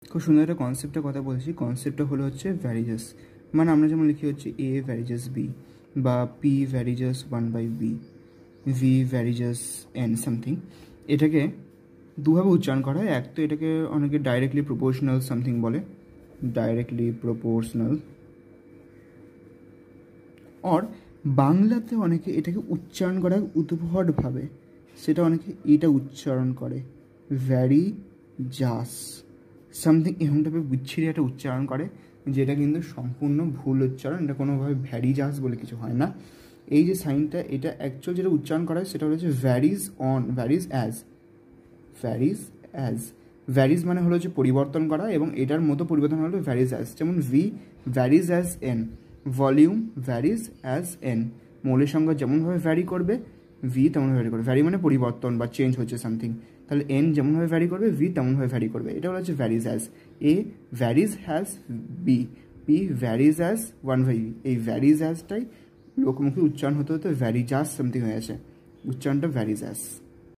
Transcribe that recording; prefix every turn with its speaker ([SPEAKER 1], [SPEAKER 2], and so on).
[SPEAKER 1] খুব সুন্দর একটা কনসেপ্টের কথা বলছি। কনসেপ্টটা হলো হচ্ছে ভ্যারিজেস, মানে আমরা যেমন লিখি হচ্ছে এ ভ্যারিজেস বি, বা P varies as 1/b, V varies as N something. এটাকে দুভাবে উচ্চারণ করা হয়। এক তো এটাকে অনেকে ডাইরেক্টলি প্রপোর্শনাল সামথিং বলে, ডাইরেক্টলি প্রপোর্শনাল। আর বাংলাতে অনেকে এটাকে উচ্চারণ করে উদ্ভটভাবে, সেটা অনেকে এটা উচ্চারণ করে ভ্যারি জাস সামথিং, এরকম টাইপের বিচ্ছিরি একটা উচ্চারণ করে, যেটা কিন্তু সম্পূর্ণ ভুল উচ্চারণ। এটা কোনোভাবে ভ্যারি জাস বলে কিছু হয় না। এই যে সাইনটা, এটা অ্যাকচুয়াল যেটা উচ্চারণ করা হয় সেটা হচ্ছে varies on, varies as, varies as. Varies মানে হলো যে পরিবর্তন করা, এবং এটার মতো পরিবর্তন হলো ভ্যারিজ অ্যাজ। যেমন V varies as an, volume varies as an. মৌলের সংখ্যা যেমনভাবে ভ্যারি করবে ভি তেমনভাবে ভ্যারি করবে। ভ্যারি মানে পরিবর্তন বা চেঞ্জ হচ্ছে সামথিং, তাহলে এন যেমনভাবে ভ্যারি করবে ভি তেমনভাবে ভ্যারি করবে। এটা হচ্ছে varies as. A varies as B, P varies as 1/b। এই ভ্যারিজ অ্যাজটাই লোকমুখে উচ্চারণ হতে হতে ভ্যারিজাস সামথিং হয়ে আছে, উচ্চারণটা ভ্যারিজ অ্যাজ।